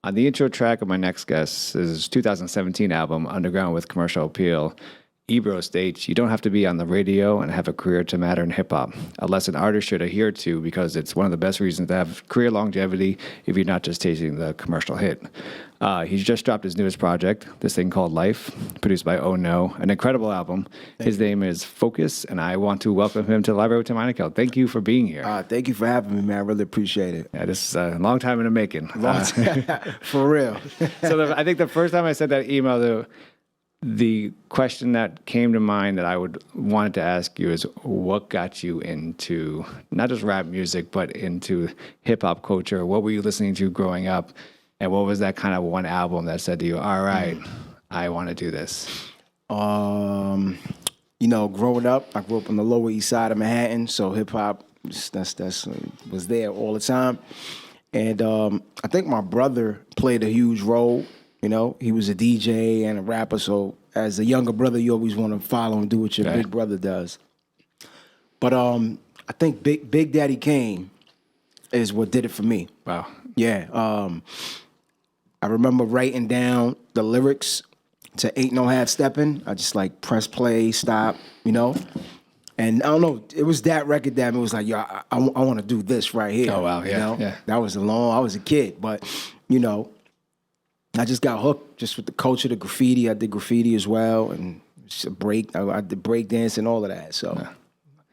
On the intro track of my next guest is his 2017 album, Underground with Commercial Appeal. Ebro states, you don't have to be on the radio and have a career to matter in hip-hop, a lesson artists should adhere to because it's one of the best reasons to have career longevity if you're not just chasing the commercial hit. He's just dropped his newest project, this thing called Life, produced by Oh No, an incredible album. His name is Fokis, and I want to welcome him to the Library with Tim Einenkel. Thank you for being here. Thank you for having me, man. I really appreciate it. Yeah, this is a long time in the making. For real. I think the first time I sent that email, the question that came to mind that I wanted to ask you is, what got you into not just rap music, but into hip hop culture? What were you listening to growing up? And what was that kind of one album that said to you, all right, I want to do this? Growing up, I grew up on the Lower East Side of Manhattan, so hip hop was there all the time. And I think my brother played a huge role. You know, he was a DJ and a rapper, so as a younger brother, you always want to follow and do what your big brother does. But I think Big Daddy Kane is what did it for me. Wow. Yeah. I remember writing down the lyrics to Ain't No Half Steppin'. I just like press play, stop, And I don't know, it was that record that it was like, yo, I want to do this right here. Oh, wow, yeah, yeah. That was I was a kid, but, I just got hooked just with the culture, the graffiti. I did graffiti as well, and I did break dance and all of that. So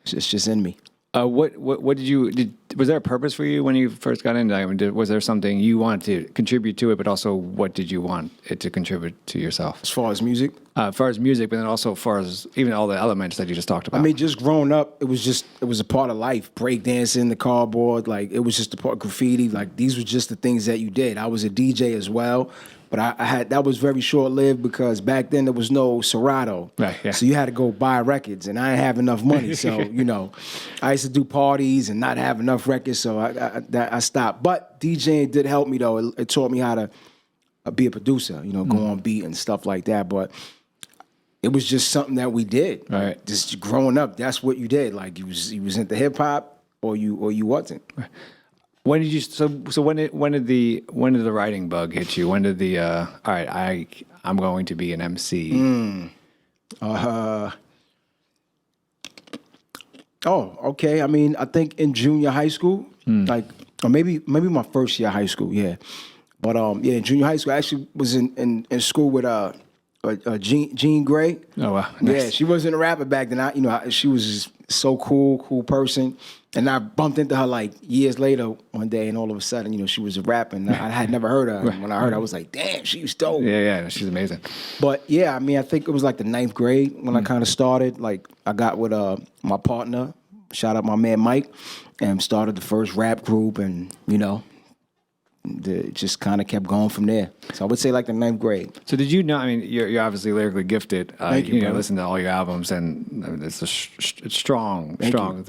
it's just in me. What was there a purpose for you when you first got into it? I mean, was there something you wanted to contribute to it, but also what did you want it to contribute to yourself? As far as music? As far as music, but then also as far as even all the elements that you just talked about. I mean, just growing up, it was a part of life. Break dancing, the cardboard, like it was just a part of graffiti. Like these were just the things that you did. I was a DJ as well. But I had that was very short lived because back then there was no Serato, right? Yeah. So you had to go buy records, and I didn't have enough money. So I used to do parties and not have enough records, so I stopped. But DJing did help me though. It taught me how to be a producer, go on beat and stuff like that. But it was just something that we did. Right. Just growing up, that's what you did. Like you was into hip hop or you wasn't. Right. When did you? So when did the writing bug hit you? When did the all right? I'm going to be an MC. Oh, okay. I mean, I think in junior high school, or maybe my first year of high school. Yeah, but in junior high school, I actually was in school with Jean Grey. Oh wow. Nice. Yeah, she wasn't a rapper back then. She was just so cool person. And I bumped into her like years later one day, and all of a sudden, she was a rapper, and I had never heard her. And when I heard her, I was like, damn, she was dope. Yeah, she's amazing. But yeah, I mean, I think it was like the 9th grade when I kind of started. Like I got with my partner, shout out my man Mike, and started the first rap group, and it just kind of kept going from there. So I would say like the 9th grade. So did you know? I mean, you're obviously lyrically gifted. Thank you, listen to all your albums, and it's strong throughout.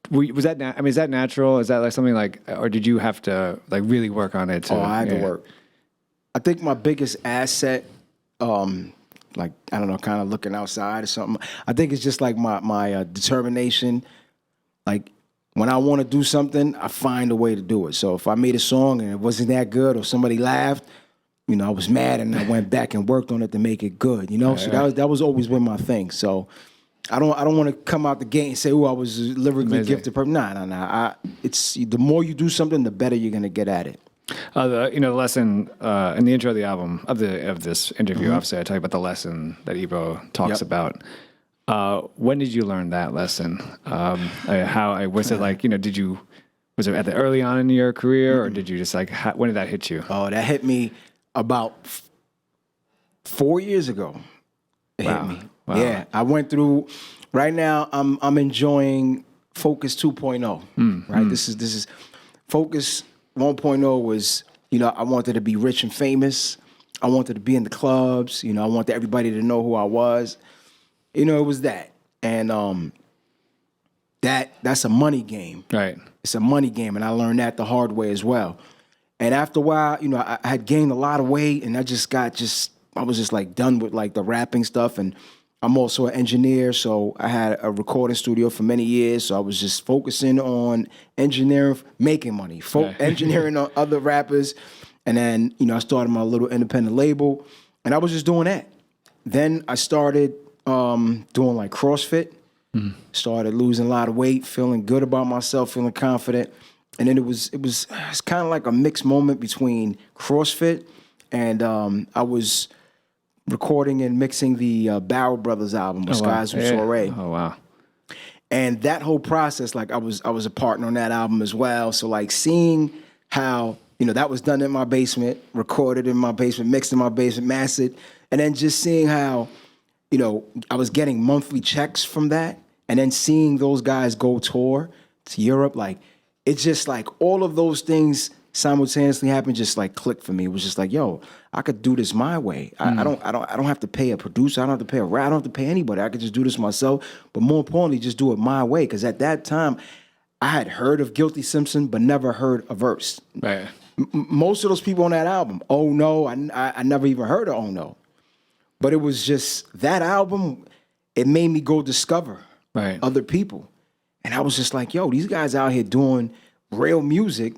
Was that? Is that natural? Is that like something like, or did you have to like really work on it? I had to work. I think my biggest asset, like I don't know, kind of looking outside or something. I think it's just like my determination, like. When I want to do something, I find a way to do it. So if I made a song and it wasn't that good or somebody laughed, I was mad and I went back and worked on it to make it good, So that was always been my thing. So I don't want to come out the gate and say, "Oh, I was a lyrically gifted person." Nah. It's the more you do something, the better you're gonna get at it. The lesson in the intro of the album of this interview, obviously I talk about the lesson that Ebro talks about. When did you learn that lesson? How was it like? Was it at the early on in your career, or did you just like? When did that hit you? Oh, that hit me about 4 years ago. It hit me. Wow. Yeah, I went through. Right now, I'm enjoying Focus 2.0. Right, this is Focus 1.0 was. I wanted to be rich and famous. I wanted to be in the clubs. I wanted everybody to know who I was. It was that. And that's a money game. Right. It's a money game, and I learned that the hard way as well. And after a while, I had gained a lot of weight, and I was just like done with like the rapping stuff, and I'm also an engineer, so I had a recording studio for many years. So I was just focusing on engineering, making money, engineering on other rappers. And then, I started my little independent label, and I was just doing that. Then I started doing like CrossFit, started losing a lot of weight, feeling good about myself, feeling confident. And then it's kind of like a mixed moment between CrossFit and I was recording and mixing the Barrel Brothers album with Skies Who Soiree. Oh wow! And that whole process, like I was a partner on that album as well. So like seeing how that was done in my basement, recorded in my basement, mixed in my basement, mastered, and then just seeing how I was getting monthly checks from that, and then seeing those guys go tour to Europe, like it's just like all of those things simultaneously happened, just like clicked for me. It was just like, yo, I could do this my way. I don't have to pay a producer. I don't have to pay a rap. I don't have to pay anybody. I could just do this myself. But more importantly, just do it my way. Because at that time, I had heard of Guilty Simpson, but never heard a verse. Right. Most of those people on that album, Oh No, I never even heard of Oh No. But it was just that album. It made me go discover other people, and I was just like, yo, these guys out here doing real music.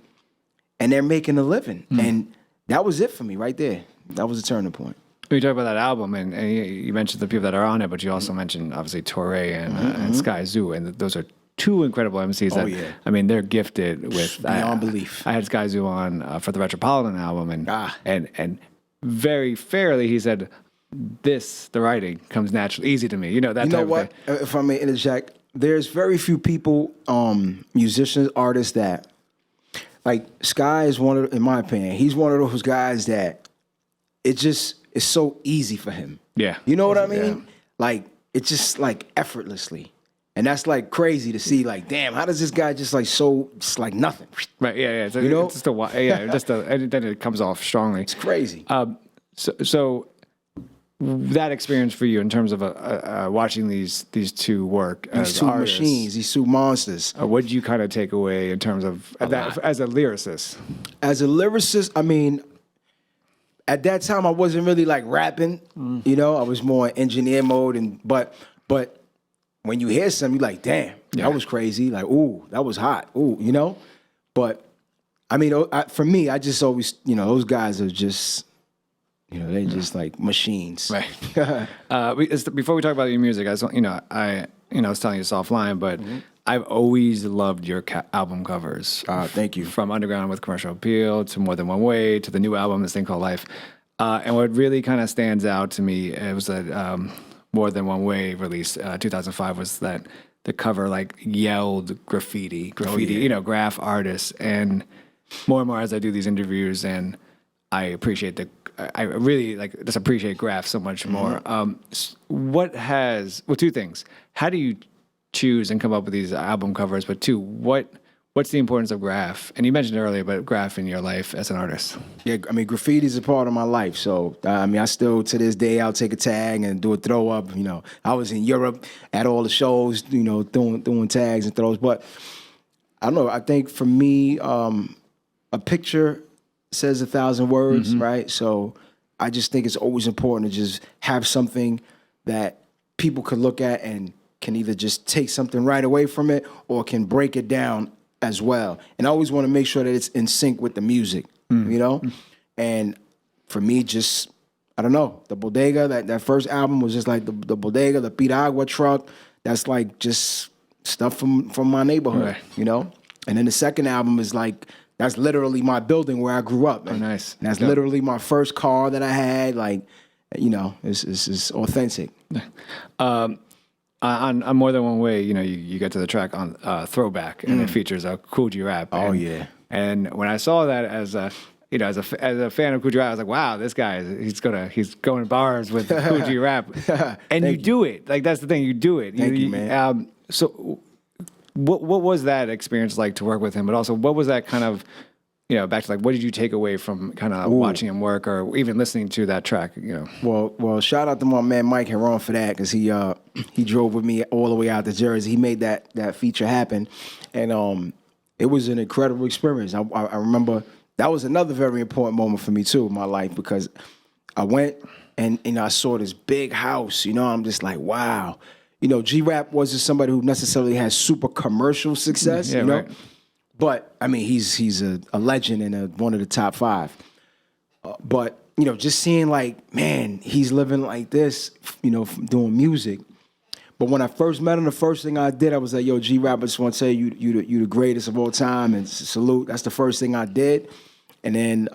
And they're making a living. And that was it for me right there. That was a turning point. You talk about that album, and you mentioned the people that are on it, but you also mentioned, obviously, Touré and Sky Zoo. And those are two incredible MCs. I mean, they're gifted with... Beyond belief. I had Sky Zoo on for the Metropolitan album, and very fairly, he said, the writing comes naturally, easy to me. You know what? If I may interject, there's very few people, musicians, artists that... Like Sky is in my opinion, he's one of those guys that it's so easy for him. Yeah. You know what I mean? Yeah. Like it's just like effortlessly. And that's like crazy to see, like, damn, how does this guy just like it's like nothing? Right, yeah. It's and then it comes off strongly. It's crazy. So that experience for you in terms of watching these two work as two artists, machines, these two monsters. What did you kind of take away in terms of that as a lyricist? As a lyricist, I mean, at that time I wasn't really like rapping. I was more in engineer mode, but when you hear something, you're like, damn, that was crazy. Like, ooh, that was hot. Ooh, But I mean, for me, I just always, those guys are just. They're just like machines. Right. Before we talk about your music, I was telling you this offline, but I've always loved your album covers. Thank you. From Underground with Commercial Appeal to More Than One Way to the new album, This Thing Called Life. And what really kind of stands out to me, it was that More Than One Way release, 2005, was that the cover like yelled graffiti, graph artists. And more and more as I do these interviews, and I really just appreciate graph so much more. Two things. How do you choose and come up with these album covers? But two, what's the importance of graph? And you mentioned earlier about graph in your life as an artist. Yeah, I mean, graffiti is a part of my life. So, I still, to this day, I'll take a tag and do a throw up. I was in Europe at all the shows, doing tags and throws. But I don't know. I think for me, a picture says 1,000 words, right? So I just think it's always important to just have something that people could look at and can either just take something right away from it or can break it down as well. And I always want to make sure that it's in sync with the music, And for me, just, I don't know, the Bodega, that first album was just like the Bodega, the Piragua truck. That's like just stuff from my neighborhood, And then the second album is like, that's literally my building where I grew up. Oh, nice. And that's literally my first car that I had. Like, it's authentic. On More Than One Way, you get to the track on Throwback, and it features a Cool G Rap. Oh, yeah. And when I saw that as a fan of Cool G Rap, I was like, wow, this guy he's going bars with Cool G Rap, and you do it. Like that's the thing, you do it. Thank you, man. So. What was that experience like to work with him? But also, what was that kind of, back to like, what did you take away from kind of watching him work or even listening to that track? Well, shout out to my man Mike Heron for that, because he drove with me all the way out to Jersey. He made that feature happen, and it was an incredible experience. I remember that was another very important moment for me too in my life, because I went and I saw this big house. You know, I'm just like, wow. You know, G-Rap wasn't somebody who necessarily has super commercial success. Yeah, you know, right. but I mean, he's a legend and one of the top 5. But you know, just seeing like, man, he's living like this. You know, doing music. But when I first met him, the first thing I did, I was like, yo, G-Rap, I just want to say you the greatest of all time and salute. That's the first thing I did. And then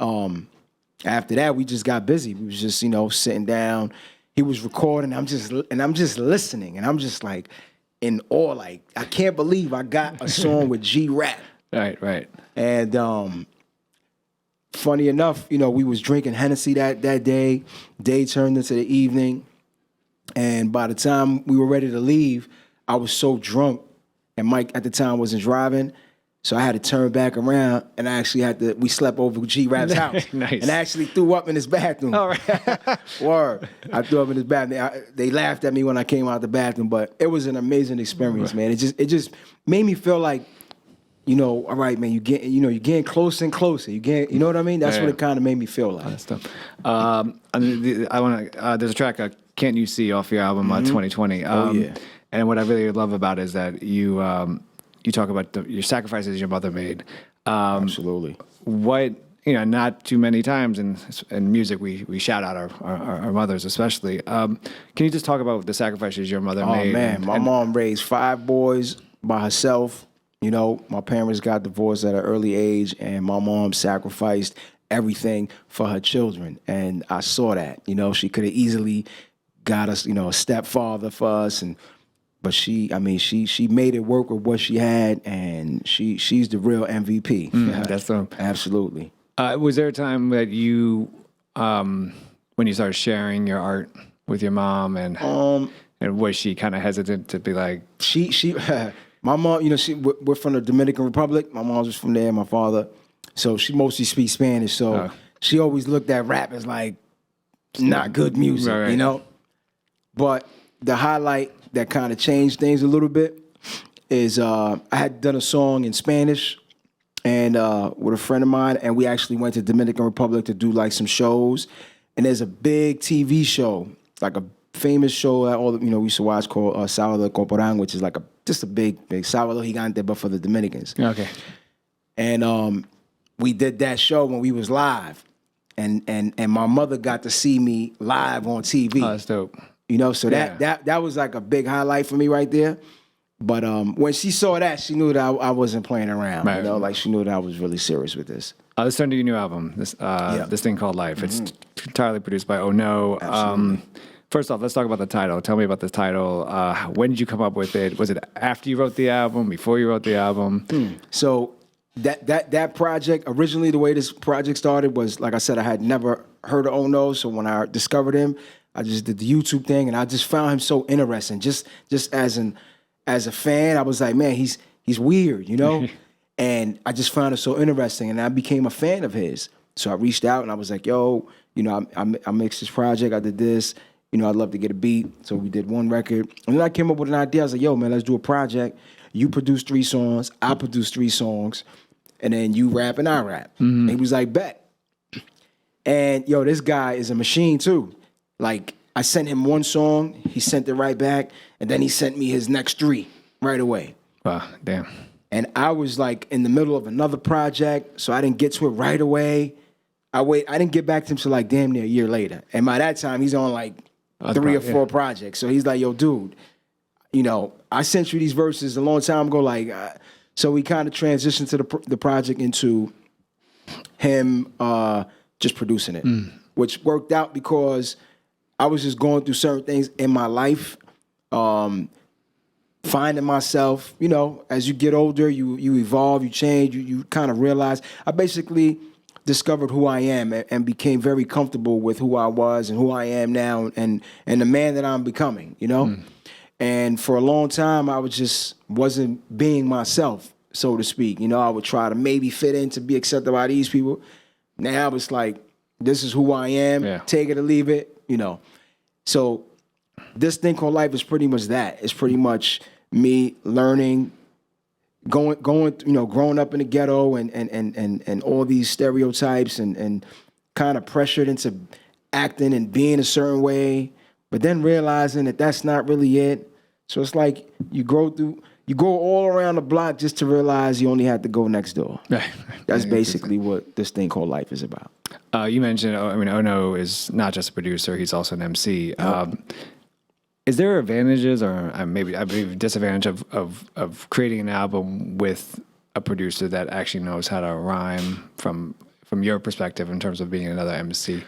after that, we just got busy. We was just, you know, sitting down. He was recording. I'm just listening. And I'm just like in awe. Like, I can't believe I got a song with G-Rap. Right. And funny enough, you know, we was drinking Hennessy that day. Day turned into the evening. And by the time we were ready to leave, I was so drunk, and Mike at the time wasn't driving, so I had to turn back around, and we slept over G-Rap's house. Nice. And I actually threw up in his bathroom. All right. Word. I threw up in his bathroom. They laughed at me when I came out the bathroom, but it was an amazing experience, man. It just made me feel like, you know, all right, man, you're getting closer and closer. You know what I mean? That's what it kind of made me feel like. That's tough. There's a track, Can't You See, off your album, 2020. Yeah. And what I really love about it is that you talk about your sacrifices your mother made. Absolutely. What, you know, not too many times in music we shout out our mothers, especially. Can you just talk about the sacrifices your mother made? Oh man, my mom raised 5 boys by herself. You know, my parents got divorced at an early age, and my mom sacrificed everything for her children. And I saw that. You know, she could have easily got us, you know, a stepfather for us, but she made it work with what she had, and she's the real MVP. That's the Absolutely. Was there a time that you, when you started sharing your art with your mom, and was she kind of hesitant to be like? My mom, you know, we're from the Dominican Republic. My mom was from there, my father. So she mostly speaks Spanish. So she always looked at rap as like not good music, right. You know? But the highlight that kind of changed things a little bit is I had done a song in Spanish and with a friend of mine, and we actually went to Dominican Republic to do like some shows. And there's a big TV show, like a famous show that we used to watch called Sábado Corporán, which is like just a big Sábado Gigante, but for the Dominicans. Okay. And we did that show when we was live, and my mother got to see me live on TV. Oh, that's dope. You know, so that was like a big highlight for me right there. But when she saw that, she knew that I wasn't playing around. Right. You know, like she knew that I was really serious with this. Let's turn to your new album, this thing called Life. It's entirely produced by Oh No. Absolutely. First off, let's talk about the title. Tell me about the title. When did you come up with it? Was it after you wrote the album, before you wrote the album? So that project, originally the way this project started was, like I said, I had never heard of Oh No. So when I discovered him, I just did the YouTube thing, and I just found him so interesting. Just as a fan, I was like, man, he's weird, you know? And I just found it so interesting, and I became a fan of his. So I reached out, and I was like, yo, you know, I mixed this project, I did this. You know, I'd love to get a beat. So we did one record. And then I came up with an idea. I was like, yo, man, let's do a project. You produce 3 songs. I produce 3 songs. And then you rap and I rap. And he was like, bet. And, yo, this guy is a machine, too. Like, I sent him one song. He sent it right back. And then he sent me his next 3 right away. Wow, damn. And I was, like, in the middle of another project, so I didn't get to it right away. I didn't get back to him till, like, damn near a year later. And by that time, he's on, like, 3 or 4 projects. So he's like, yo, dude, you know, I sent you these verses a long time ago. Like, so we kind of transitioned to the project into him just producing it, which worked out because I was just going through certain things in my life, finding myself. You know, as you get older, you evolve, you change, you kind of realize. I basically discovered who I am and became very comfortable with who I was and who I am now and the man that I'm becoming, you know? And for a long time, I wasn't being myself, so to speak. You know, I would try to maybe fit in to be accepted by these people. Now it's like, this is who I am, take it or leave it, you know? So this thing called Life is pretty much that. It's pretty much me learning, going, you know, growing up in the ghetto and all these stereotypes and kind of pressured into acting and being a certain way, but then realizing that that's not really it. So it's like you go all around the block just to realize you only have to go next door. Right. That's basically what this thing called life is about. You mentioned, Ono is not just a producer; he's also an MC. Is there advantages, or maybe I believe disadvantage of creating an album with a producer that actually knows how to rhyme from your perspective in terms of being another MC?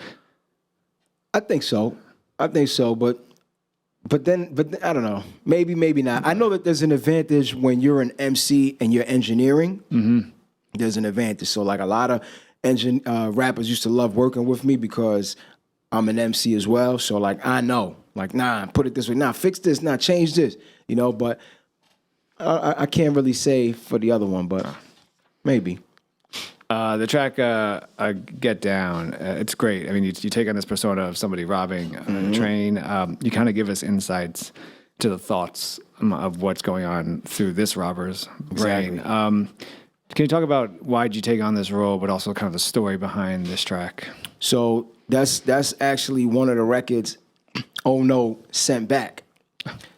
I think so, but then I don't know. Maybe not. I know that there's an advantage when you're an MC and you're engineering. Mm-hmm. There's an advantage. So like a lot of rappers used to love working with me because I'm an MC as well. So like I know, like nah, put it this way, nah, fix this, nah, change this, But I can't really say for the other one, but maybe. The track Get Down, it's great. I mean, you take on this persona of somebody robbing a train. You kind of give us insights to the thoughts of what's going on through this robber's brain. Can you talk about why'd you take on this role, but also kind of the story behind this track? So that's actually one of the records Oh No sent back.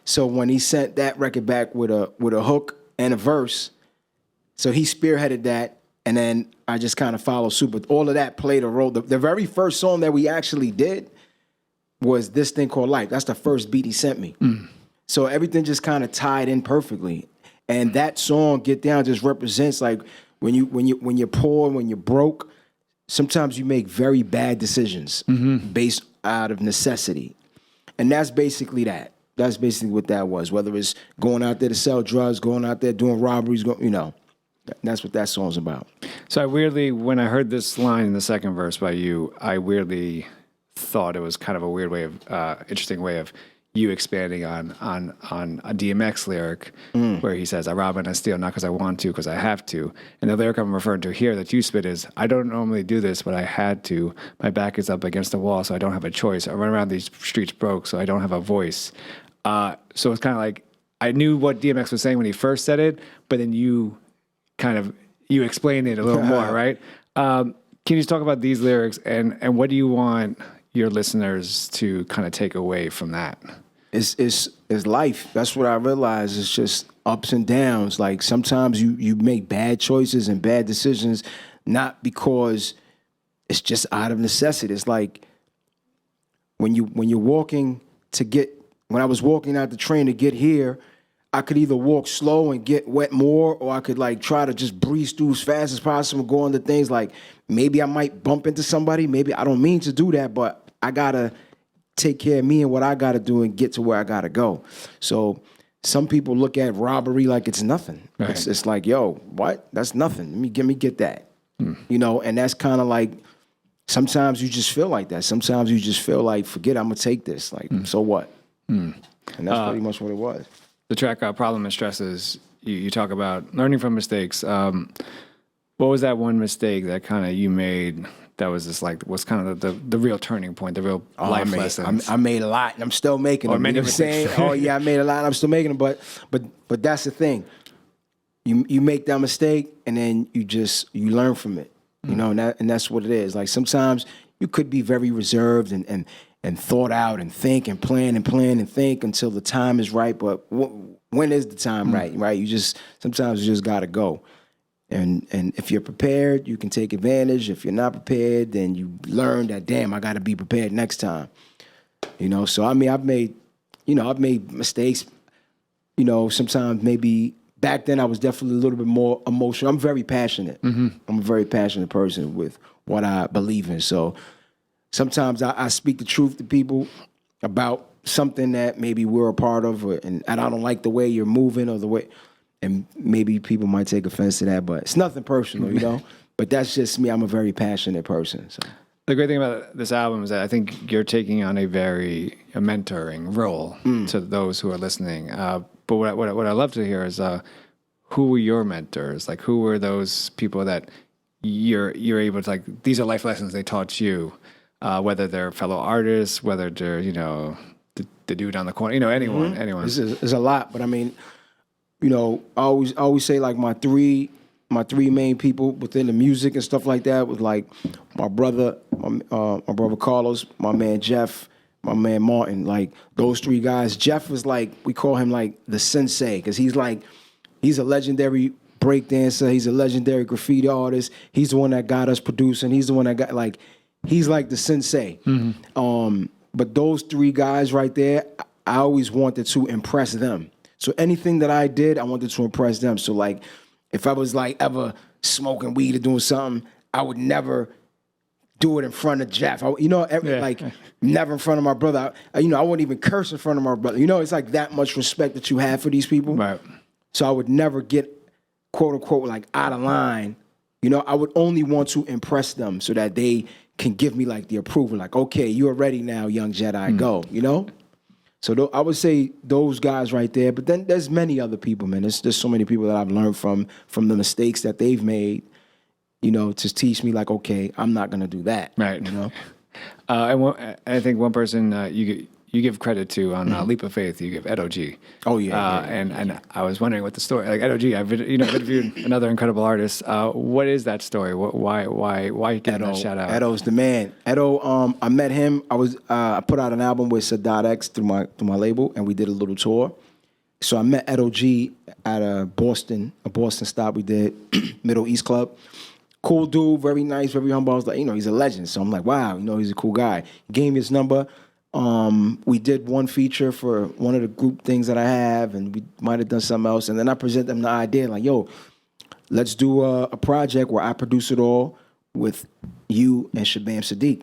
So when he sent that record back with a hook and a verse, so he spearheaded that. And then I just kind of followed suit. But all of that played a role. The very first song that we actually did was this thing called Life. That's the first beat he sent me. So everything just kind of tied in perfectly. And that song, Get Down, just represents like when you're poor, when you're broke, sometimes you make very bad decisions based out of necessity. And that's basically that. That's basically what that was. Whether it's going out there to sell drugs, going out there doing robberies, that's what that song's about. So when I heard this line in the second verse by you, I weirdly thought it was kind of a weird way of, interesting way of you expanding on a DMX lyric where he says, I rob and I steal not because I want to, because I have to. And the lyric I'm referring to here that you spit is, I don't normally do this, but I had to. My back is up against the wall, so I don't have a choice. I run around these streets broke, so I don't have a voice. So it's kind of like, I knew what DMX was saying when he first said it, but then you explained it a little more, right? Can you just talk about these lyrics and what do you want your listeners to kind of take away from that? It's life. That's what I realized. It's just ups and downs. Like sometimes you make bad choices and bad decisions, not because it's just out of necessity. It's like when you're walking when I was walking out the train to get here, I could either walk slow and get wet more, or I could like try to just breeze through as fast as possible, go into things like maybe I might bump into somebody. Maybe I don't mean to do that, but I gotta take care of me and what I gotta do and get to where I gotta go. So some people look at robbery like it's nothing. Right. It's like, yo, what? That's nothing. Let me get that. And that's kind of like sometimes you just feel like that. Sometimes you just feel like, forget it, I'm gonna take this. Like, so what? And that's pretty much what it was. The track Problem and Stresses, you talk about learning from mistakes. What was that one mistake that kind of you made that was just like, was kind of the real turning point, the real life lessons? I made a lot and I'm still making them. Many mistakes. Oh yeah, I made a lot and I'm still making them. But that's the thing. You make that mistake and then you learn from it. And that's what it is. Like sometimes you could be very reserved and thought out and think and plan and think until the time is right. But when is the time right? Sometimes you just got to go. And if you're prepared, you can take advantage. If you're not prepared, then you learn that, damn, I got to be prepared next time. So I mean, I've made mistakes. Sometimes maybe back then I was definitely a little bit more emotional. I'm very passionate. I'm a very passionate person with what I believe in. So sometimes I speak the truth to people about something that maybe we're a part of, and I don't like the way you're moving or the way, and maybe people might take offense to that, but it's nothing personal, But that's just me. I'm a very passionate person. So the great thing about this album is that I think you're taking on a mentoring role to those who are listening. But what I love to hear is who were your mentors? Like who were those people that you're able to, like, these are life lessons they taught you. Whether they're fellow artists, whether they're, the dude on the corner, anyone. There's a lot, but I mean, I always say like my three my three main people within the music and stuff like that was like my brother Carlos, my man Jeff, my man Martin. Like those three guys. Jeff was like, we call him like the sensei because he's a legendary breakdancer. He's a legendary graffiti artist. He's the one that got us producing. He's the one that got like, he's like the sensei. But those three guys right there, I always wanted to impress them. So anything that I did, I wanted to impress them. So like, if I was like ever smoking weed or doing something, I would never do it in front of Jeff. Like never in front of my brother. I wouldn't even curse in front of my brother. It's like that much respect that you have for these people. Right. So I would never get quote unquote like out of line. I would only want to impress them so that they can give me like the approval. Like, okay, you're ready now, young Jedi. Go. So I would say those guys right there. But then there's many other people, man. There's so many people that I've learned from the mistakes that they've made, to teach me like, okay, I'm not going to do that. Right. I think one person you give credit to on Leap of Faith, you give Ed O.G. Oh, yeah. And I was wondering what the story, like Ed O.G., I've interviewed another incredible artist. What is that story? Why getting that shout out? Edo's the man. Edo, I met him. I put out an album with Sadat X through my label, and we did a little tour. So I met Ed O.G. at a Boston stop we did, Middle East Club. Cool dude, very nice, very humble. I was like, he's a legend. So I'm like, wow, he's a cool guy. He gave me his number. We did one feature for one of the group things that I have, and we might have done something else. And then I present them the idea, like, yo, let's do a project where I produce it all with you and Shabam Sadiq.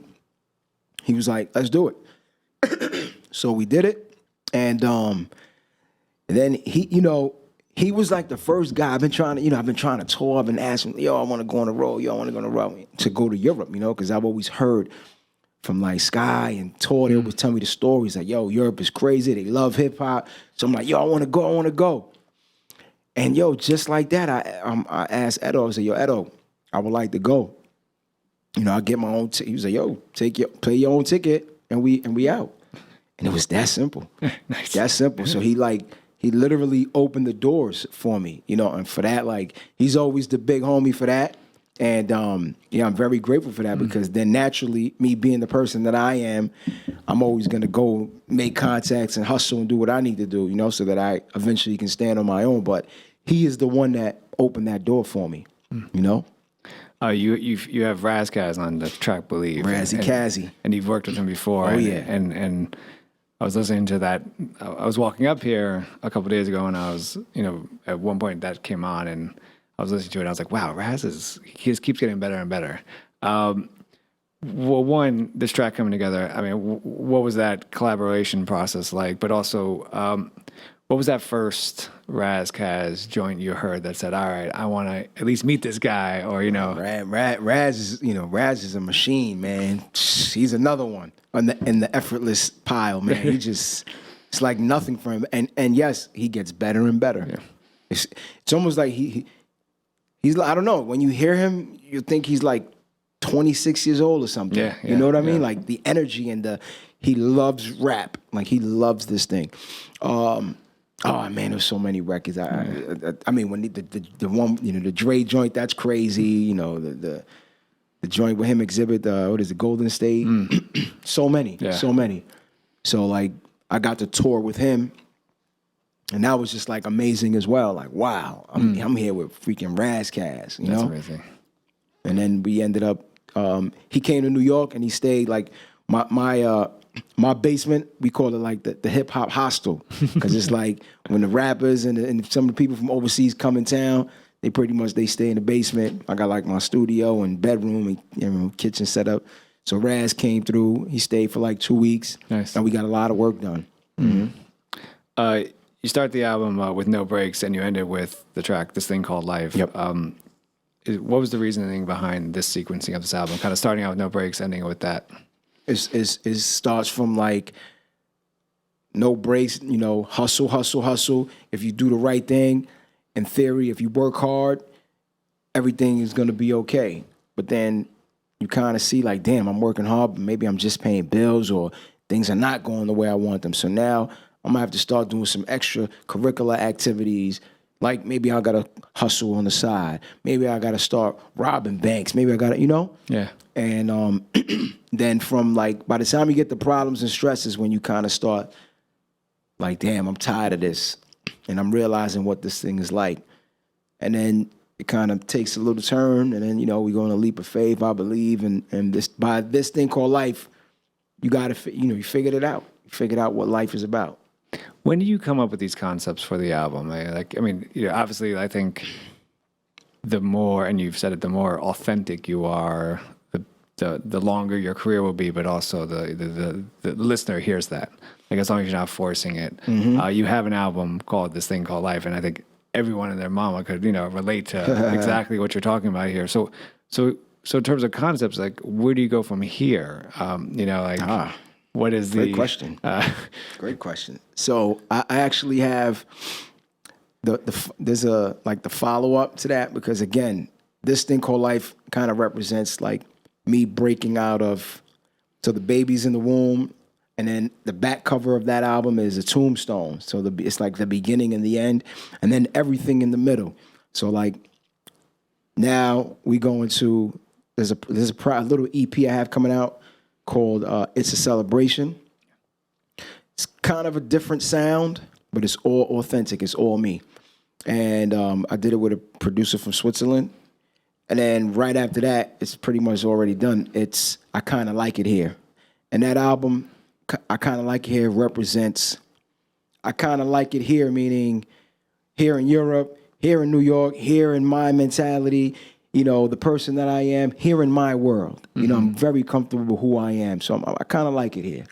He was like, let's do it. So we did it, and then he was like the first guy. I've been trying to tour. I've been asking, yo, I want to go on the road. Yo, I want to go on the road to go to Europe, because I've always heard from like Sky and Tour, they always tell me the stories like, yo, Europe is crazy. They love hip hop. So I'm like, yo, I want to go. And yo, just like that, I asked Edo, I said, yo, Edo, I would like to go. I get my own ticket. He was like, yo, play your own ticket and we out. And it was that simple. Nice. That simple. So he literally opened the doors for me, and for that, like, he's always the big homie for that. And I'm very grateful for that because then naturally, me being the person that I am, I'm always gonna go make contacts and hustle and do what I need to do, so that I eventually can stand on my own. But he is the one that opened that door for me, You have Ras Kass on the track Believe. Razzie Kazzy. And you've worked with him before. Oh, and, yeah. And I was listening to that. I was walking up here a couple of days ago, and I was, at one point that came on, and I was listening to it, and I was like, wow, he just keeps getting better and better. Well, one, this track coming together, I mean, what was that collaboration process like? But also, what was that first Ras Kass joint you heard that said, all right, I want to at least meet this guy, or, Raz is a machine, man. He's another one in the effortless pile, man. It's like nothing for him. And yes, he gets better and better. Yeah. It's almost like he's like, I don't know, when you hear him, you think he's like 26 years old or something. Yeah, you know what I mean? Yeah. Like the energy and he loves rap. Like he loves this thing. Oh man, there's so many records. I mean, when the one, the Dre joint, that's crazy. The joint with him exhibit, what is it, Golden State? So many. So like, I got to tour with him. And that was just like amazing as well. Like, wow, I'm here with freaking Ras Kass, That's amazing. And then we ended up, he came to New York and he stayed like my basement, we call it like the hip hop hostel. Cause it's like when the rappers and some of the people from overseas come in town, they stay in the basement. I got like my studio and bedroom and kitchen set up. So Raz came through, he stayed for like 2 weeks. Nice. And we got a lot of work done. Mm-hmm. You start the album with No Breaks, and you end it with the track, This Thing Called Life. Yep. What was the reasoning behind this sequencing of this album? Kind of starting out with No Breaks, ending it with that. It starts from like no breaks, hustle. If you do the right thing, in theory, if you work hard, everything is going to be okay. But then you kind of see like, damn, I'm working hard, but maybe I'm just paying bills or things are not going the way I want them. So now I'm going to have to start doing some extra curricular activities, Like maybe I gotta hustle on the side. Maybe I gotta start robbing banks. Maybe I gotta, Yeah. And then from like by the time you get the problems and stresses, when you kind of start like, damn, I'm tired of this, and I'm realizing what this thing is like, and then it kind of takes a little turn, and then we go on a leap of faith, I believe, and this by this thing called life, you gotta you figured it out. You figured out what life is about. When do you come up with these concepts for the album? Obviously, I think the more, and you've said it, the more authentic you are, the longer your career will be, but also the listener hears that. Like, as long as you're not forcing it. You have an album called This Thing Called Life, and I think everyone and their mama could, relate to exactly what you're talking about here. So in terms of concepts, like, where do you go from here? What is the... Great question. Great question. So I actually have there's the follow-up to that, because again, This Thing Called Life kind of represents like me breaking out of, so the baby's in the womb, and then the back cover of that album is a tombstone. So it's like the beginning and the end, and then everything in the middle. So like now we go into, there's a little EP I have coming out called It's a Celebration. It's kind of a different sound, but it's all authentic. It's all me. And I did it with a producer from Switzerland. And then right after that, it's pretty much already done. It's I Kind of Like It Here. And that album, I Kind of Like It Here, represents, I kind of like it here, meaning here in Europe, here in New York, here in my mentality, the person that I am, here in my world. I'm very comfortable with who I am. So I kind of like it here,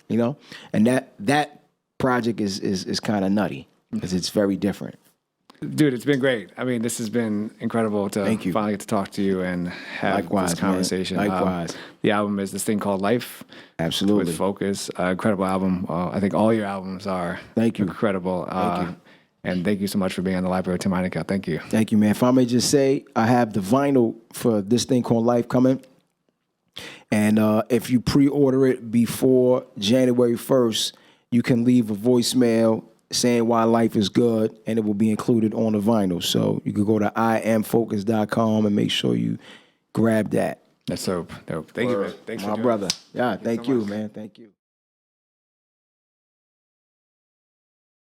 And that project is kind of nutty because it's very different. Dude, it's been great. I mean, this has been incredible to finally get to talk to you and have this conversation. Man. Likewise. The album is This Thing Called Life. Absolutely. With Fokis. Incredible album. I think all your albums are incredible. Thank you. And thank you so much for being on the Library of Tim Einenkel. Thank you. Thank you, man. If I may just say, I have the vinyl for This Thing Called Life coming. And if you pre-order it before January 1st, you can leave a voicemail saying why life is good, and it will be included on the vinyl. So you can go to iamfocus.com and make sure you grab that. That's dope. Thank you, man. Thanks my for brother. Yeah, thank thank you, man. Thank you.